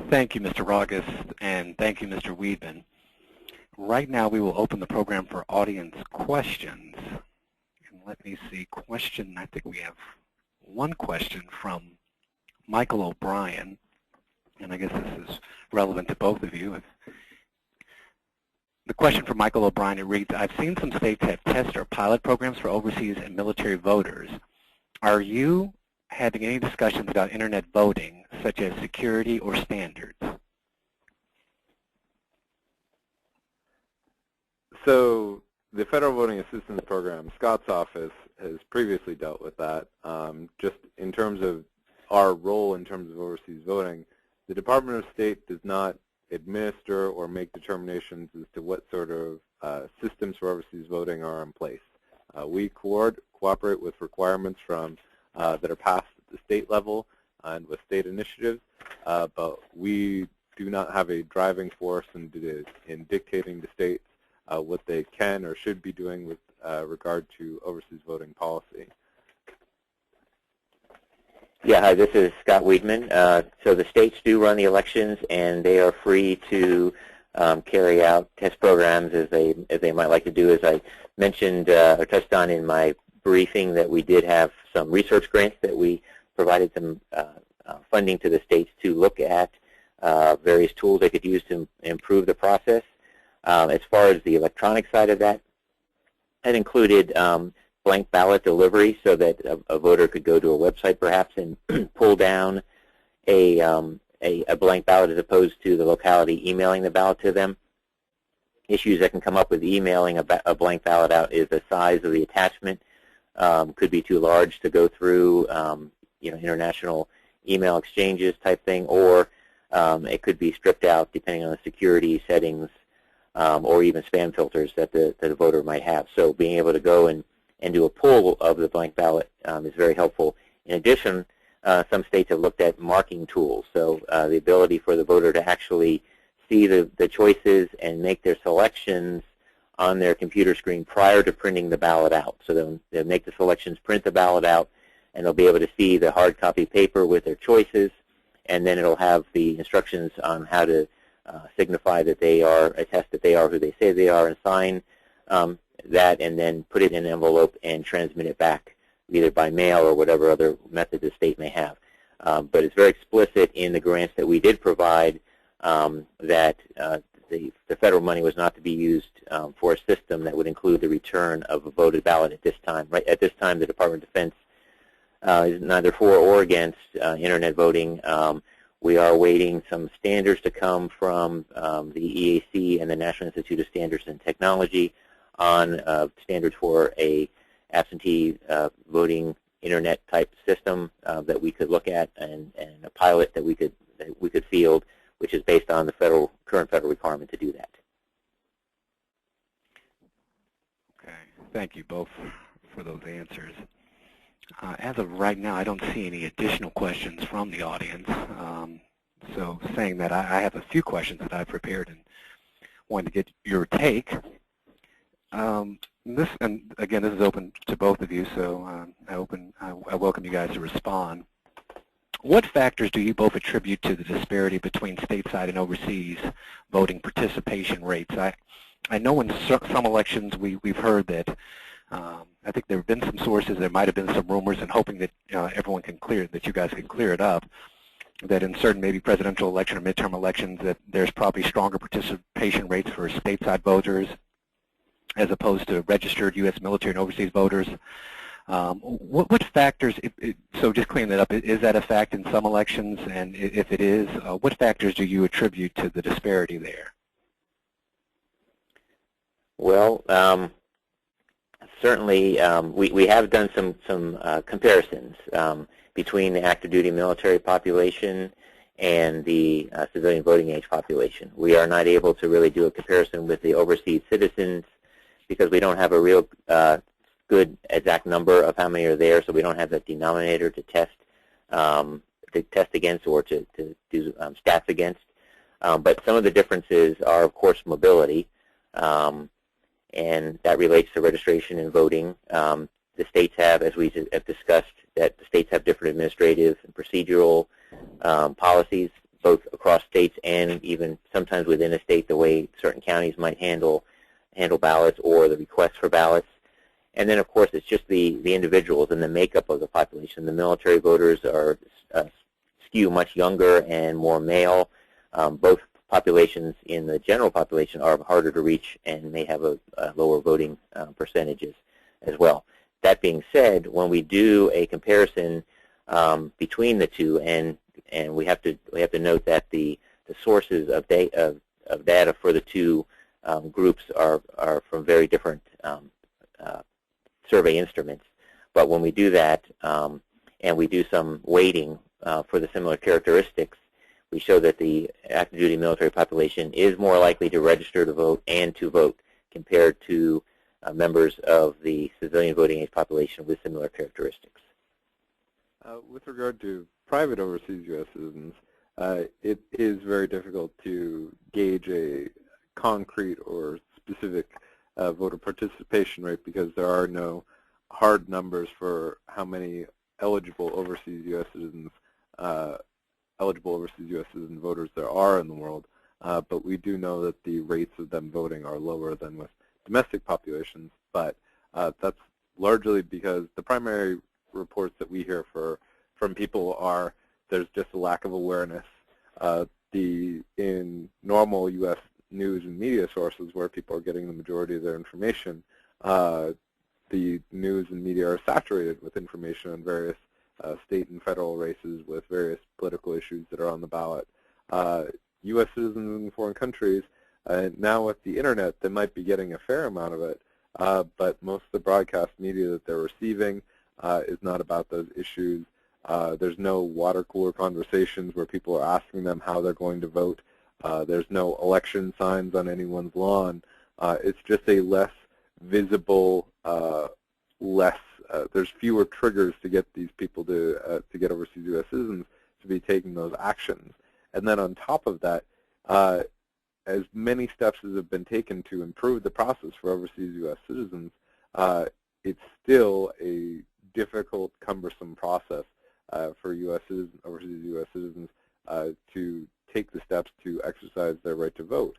Thank you, Mr. August, and thank you, Mr. Weedman. Right now, we will open the program for audience questions. And let me see, I think we have one question from Michael O'Brien, and I guess this is relevant to both of you. The question from Michael O'Brien, it reads, I've seen some states have test or pilot programs for overseas and military voters. Are you having any discussions about internet voting, such as security or standards? So the Federal Voting Assistance Program, Scott's office, has previously dealt with that. Just in terms of our role in terms of overseas voting, the Department of State does not administer or make determinations as to what sort of systems for overseas voting are in place. We cooperate with requirements from that are passed at the state level and with state initiatives, but we do not have a driving force in dictating to states what they can or should be doing with regard to overseas voting policy. Yeah, hi, this is Scott Weedman. So the states do run the elections, and they are free to carry out test programs as they might like to do. As I mentioned or touched on in my briefing, that we did have some research grants that we provided some funding to the states to look at various tools they could use to improve the process. As far as the electronic side of that, that included blank ballot delivery, so that a voter could go to a website perhaps and pull down a blank ballot as opposed to the locality emailing the ballot to them. Issues that can come up with emailing a blank ballot out is the size of the attachment. Could be too large to go through, international email exchanges type thing, or it could be stripped out depending on the security settings or even spam filters that the voter might have. So being able to go and do a pull of the blank ballot is very helpful. In addition, some states have looked at marking tools, so the ability for the voter to actually see the choices and make their selections on their computer screen prior to printing the ballot out. So they'll make the selections, print the ballot out, and they'll be able to see the hard copy paper with their choices, and then it'll have the instructions on how to signify that they are, attest that they are who they say they are, and sign that, and then put it in an envelope and transmit it back, either by mail or whatever other method the state may have. But it's very explicit in the grants that we did provide that the federal money was not to be used for a system that would include the return of a voted ballot at this time. Right at this time, the Department of Defense is neither for or against internet voting. We are awaiting some standards to come from the EAC and the National Institute of Standards and Technology on standards for a absentee voting internet type system that we could look at, and a pilot that we could field, which is based on the current federal requirement to do that. Okay, thank you both for those answers. As of right now, I don't see any additional questions from the audience. So saying that, I have a few questions that I've prepared, and wanted to get your take. And again, this is open to both of you, so I welcome you guys to respond. What factors do you both attribute to the disparity between stateside and overseas voting participation rates? I know in some elections we've heard that I think there have been some sources, there might have been some rumors, and hoping that everyone can that you guys can clear it up, that in certain maybe presidential election or midterm elections that there's probably stronger participation rates for stateside voters as opposed to registered U.S. military and overseas voters. What factors, so just cleaning that up, is that a fact in some elections? And if it is, what factors do you attribute to the disparity there? Well, certainly we have done some comparisons between the active duty military population and the civilian voting age population. We are not able to really do a comparison with the overseas citizens because we don't have a real good exact number of how many are there, so we don't have that denominator to test against or to do stats against. But some of the differences are, of course, mobility, and that relates to registration and voting. The states have, as we have discussed, that the states have different administrative and procedural policies, both across states and even sometimes within a state, the way certain counties might handle ballots or the requests for ballots. And then, of course, it's just the individuals and the makeup of the population. The military voters are skew much younger and more male. Both populations in the general population are harder to reach and may have a lower voting percentages as well. That being said, when we do a comparison between the two, and we have to note that the sources of data for the two groups are from very different survey instruments. But when we do that and we do some weighting for the similar characteristics, we show that the active duty military population is more likely to register to vote and to vote compared to members of the civilian voting age population with similar characteristics. With regard to private overseas U.S. citizens, it is very difficult to gauge a concrete or specific voter participation rate because there are no hard numbers for how many eligible overseas U.S. citizens voters there are in the world, but we do know that the rates of them voting are lower than with domestic populations, but that's largely because the primary reports that we hear from people are there's just a lack of awareness. In normal U.S. news and media sources where people are getting the majority of their information, the news and media are saturated with information on various state and federal races with various political issues that are on the ballot. U.S. citizens in foreign countries, now with the internet, they might be getting a fair amount of it, but most of the broadcast media that they're receiving is not about those issues. There's no water cooler conversations where people are asking them how they're going to vote. There's no election signs on anyone's lawn. It's just a less visible, there's fewer triggers to get these people to get overseas U.S. citizens to be taking those actions. And then on top of that, as many steps as have been taken to improve the process for overseas U.S. citizens, it's still a difficult, cumbersome process for overseas U.S. citizens to take the steps to exercise their right to vote.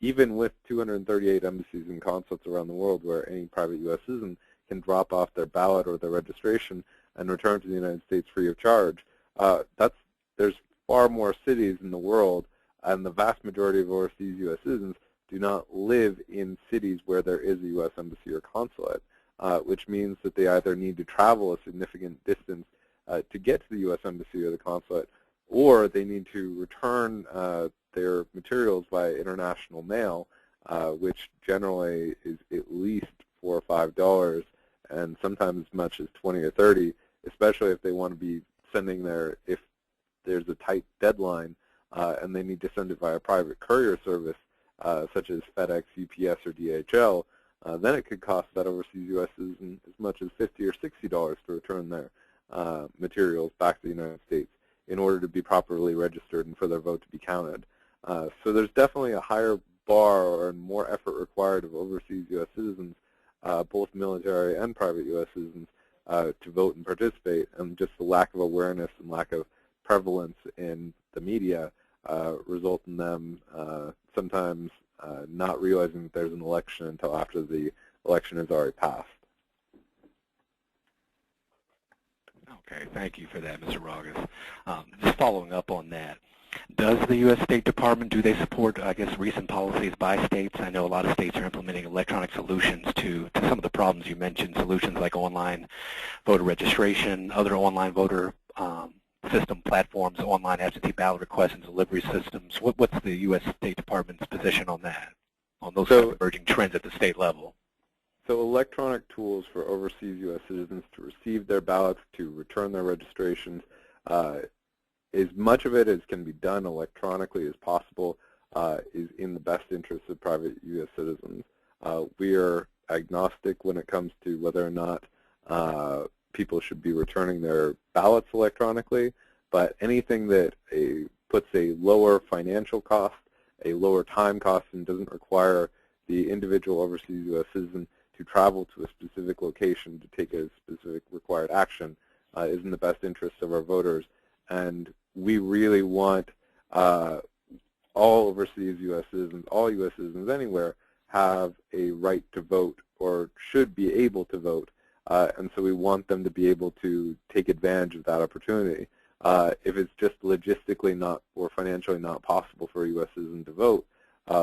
Even with 238 embassies and consulates around the world where any private U.S. citizen can drop off their ballot or their registration and return to the United States free of charge, there's far more cities in the world, and the vast majority of overseas U.S. citizens do not live in cities where there is a U.S. embassy or consulate, which means that they either need to travel a significant distance to get to the U.S. embassy or the consulate, or they need to return their materials via international mail, which generally is at least $4 or $5, and sometimes as much as 20 or 30, especially if they want to be sending if there's a tight deadline and they need to send it via private courier service, such as FedEx, UPS, or DHL, then it could cost that overseas U.S. citizen as much as $50 or $60 to return their materials back to the United States in order to be properly registered and for their vote to be counted. So there's definitely a higher bar or more effort required of overseas U.S. citizens, both military and private U.S. citizens, to vote and participate, and just the lack of awareness and lack of prevalence in the media result in them sometimes not realizing that there's an election until after the election has already passed. Okay, thank you for that, Mr. Rogers. Just following up on that, does the U.S. State Department, do they support, I guess, recent policies by states? I know a lot of states are implementing electronic solutions to some of the problems you mentioned, solutions like online voter registration, other online voter system platforms, online absentee ballot request and delivery systems. What's the U.S. State Department's position on that, on those kind of emerging trends at the state level? So electronic tools for overseas U.S. citizens to receive their ballots, to return their registrations, as much of it as can be done electronically as possible is in the best interest of private U.S. citizens. We are agnostic when it comes to whether or not people should be returning their ballots electronically, but anything that puts a lower financial cost, a lower time cost, and doesn't require the individual overseas U.S. citizen to travel to a specific location to take a specific required action is in the best interest of our voters. And we really want all overseas U.S. citizens, all U.S. citizens anywhere, have a right to vote or should be able to vote. And so we want them to be able to take advantage of that opportunity. If it's just logistically not or financially not possible for a U.S. citizen to vote,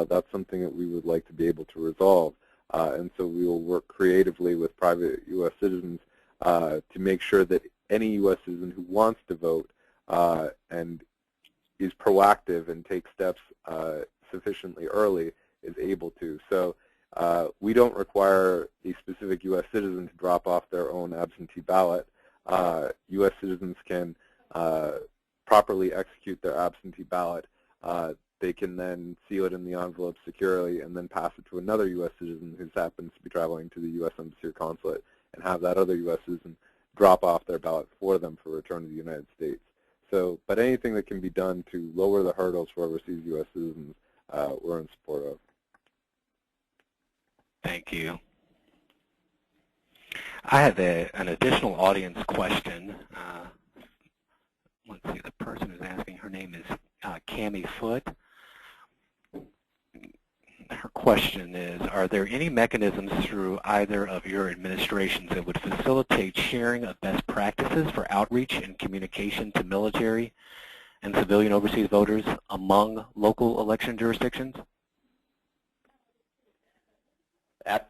that's something that we would like to be able to resolve. And so we will work creatively with private U.S. citizens to make sure that any U.S. citizen who wants to vote and is proactive and takes steps sufficiently early is able to. So we don't require a specific U.S. citizen to drop off their own absentee ballot. U.S. citizens can properly execute their absentee ballot. They can then seal it in the envelope securely and then pass it to another U.S. citizen who happens to be traveling to the U.S. Embassy or Consulate, and have that other U.S. citizen drop off their ballot for them for return to the United States. So, but anything that can be done to lower the hurdles for overseas U.S. citizens, we're in support of. Thank you. I have an additional audience question. Let's see, the person who's asking, her name is Cammie Foote. Her question is, are there any mechanisms through either of your administrations that would facilitate sharing of best practices for outreach and communication to military and civilian overseas voters among local election jurisdictions?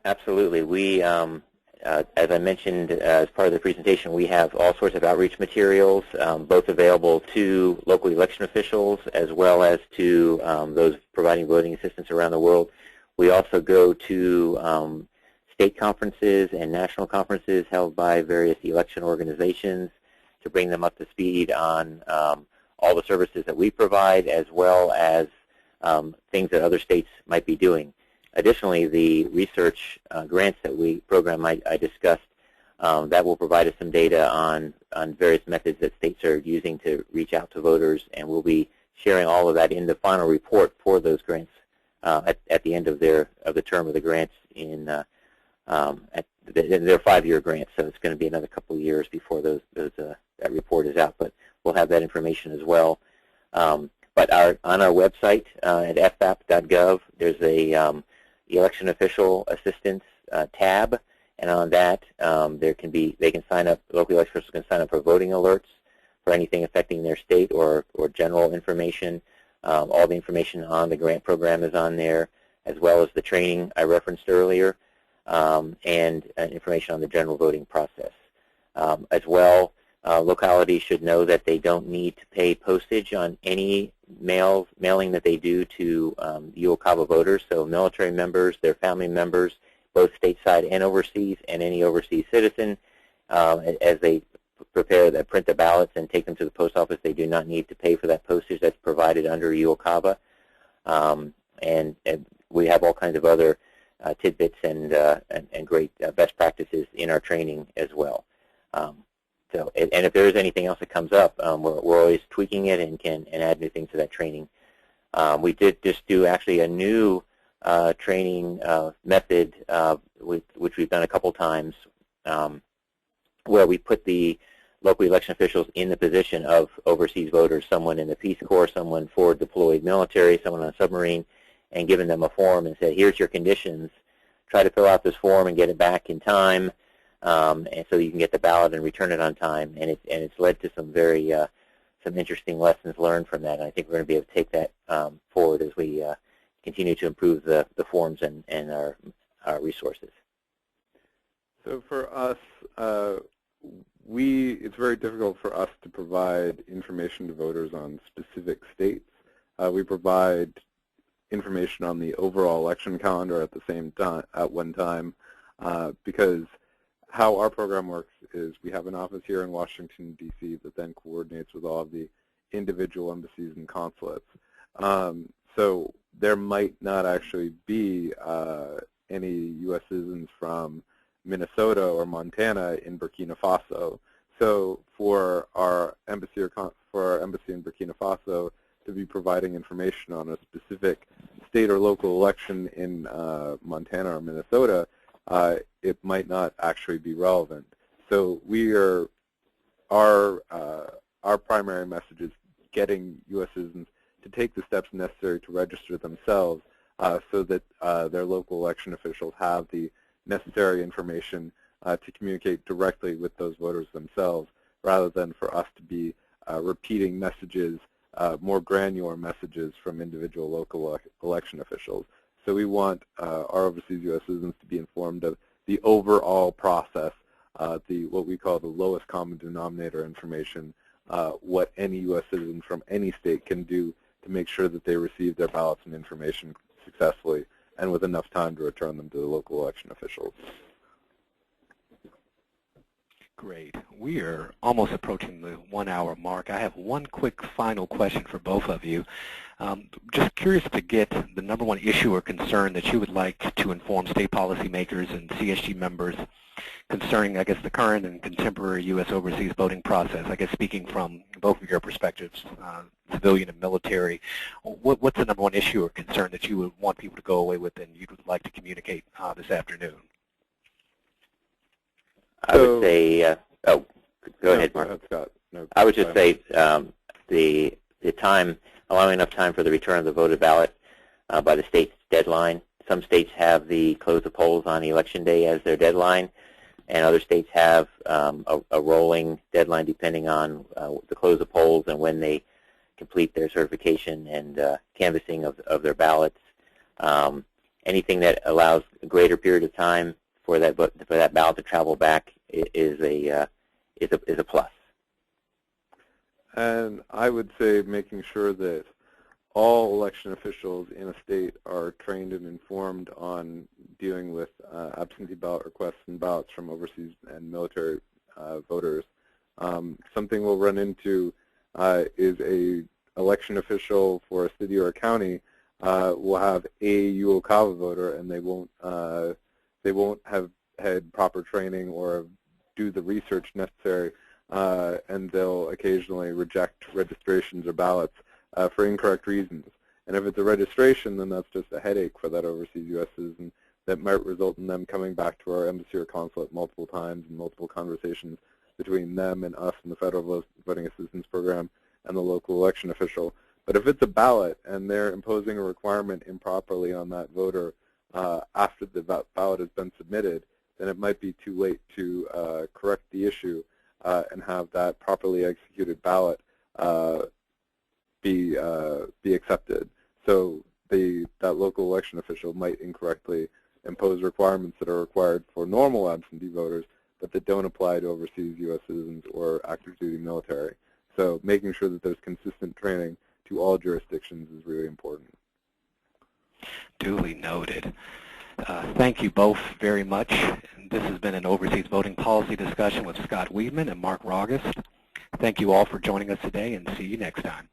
Absolutely. We, as I mentioned as part of the presentation, we have all sorts of outreach materials, both available to local election officials as well as to those providing voting assistance around the world. We also go to state conferences and national conferences held by various election organizations to bring them up to speed on all the services that we provide, as well as things that other states might be doing. Additionally, the research grants that program I discussed, that will provide us some data on various methods that states are using to reach out to voters, and we'll be sharing all of that in the final report for those grants at the end of the term of the grants in their 5-year grants. So it's going to be another couple of years before that report is out, but we'll have that information as well. But on our website at fbap.gov, there's a election official assistance tab, and on that they can sign up. Local election officials can sign up for voting alerts for anything affecting their state or general information. All the information on the grant program is on there, as well as the training I referenced earlier, and information on the general voting process. As well, localities should know that they don't need to pay postage on any mailing that they do to UOCAVA voters, so military members, their family members, both stateside and overseas, and any overseas citizen, as they print the ballots and take them to the post office, they do not need to pay for that postage. That's provided under UOCAVA. And we have all kinds of other tidbits and great best practices in our training as well. So, and if there is anything else that comes up, we're always tweaking it and add new things to that training. We did just do actually a new training method, which we've done a couple times, where we put the local election officials in the position of overseas voters, someone in the Peace Corps, someone forward deployed military, someone on a submarine, and given them a form and said, here's your conditions. Try to fill out this form and get it back in time, and so you can get the ballot and return it on time. And it's led to some very some interesting lessons learned from that. And I think we're going to be able to take that forward as we continue to improve the forms and our resources. So for us, it's very difficult for us to provide information to voters on specific states. We provide information on the overall election calendar at the same time, at one time, because how our program works is we have an office here in Washington, D.C. that then coordinates with all of the individual embassies and consulates. So there might not actually be any U.S. citizens from Minnesota or Montana in Burkina Faso. So for our embassy in Burkina Faso to be providing information on a specific state or local election in Montana or Minnesota, it might not actually be relevant. So our primary message is getting U.S. citizens to take the steps necessary to register themselves so that their local election officials have the necessary information to communicate directly with those voters themselves, rather than for us to be repeating messages, more granular messages from individual local election officials. So we want our overseas U.S. citizens to be informed of the overall process, what we call the lowest common denominator information, what any U.S. citizen from any state can do to make sure that they receive their ballots and information successfully and with enough time to return them to the local election officials. Great. We are almost approaching the 1 hour mark. I have one quick final question for both of you. Just curious to get the #1 issue or concern that you would like to inform state policymakers and CSG members concerning, I guess, the current and contemporary U.S. overseas voting process. I guess speaking from both of your perspectives, civilian and military, what's the #1 issue or concern that you would want people to go away with and you would like to communicate this afternoon? I would say, go ahead, Mark. Scott. No, I would just say the time, allowing enough time for the return of the voted ballot by the state's deadline. Some states have the close of polls on election day as their deadline, and other states have a rolling deadline depending on the close of polls and when they complete their certification and canvassing of their ballots. Anything that allows a greater period of time for that ballot to travel back is a plus. And I would say making sure that all election officials in a state are trained and informed on dealing with absentee ballot requests and ballots from overseas and military voters. Something we'll run into is a election official for a city or a county will have a UOCAVA voter, and they won't have had proper training or do the research necessary, and they'll occasionally reject registrations or ballots for incorrect reasons. And if it's a registration, then that's just a headache for that overseas U.S. citizen that might result in them coming back to our embassy or consulate multiple times and multiple conversations between them and us and the Federal Voting Assistance Program and the local election official. But if it's a ballot and they're imposing a requirement improperly on that voter after the ballot has been submitted, then it might be too late to correct the issue and have that properly executed ballot be accepted. So that local election official might incorrectly impose requirements that are required for normal absentee voters, but that don't apply to overseas U.S. citizens or active duty military. So making sure that there's consistent training to all jurisdictions is really important. Duly noted. Thank you both very much. This has been an overseas voting policy discussion with Scott Weidman and Mark Rogest. Thank you all for joining us today, and see you next time.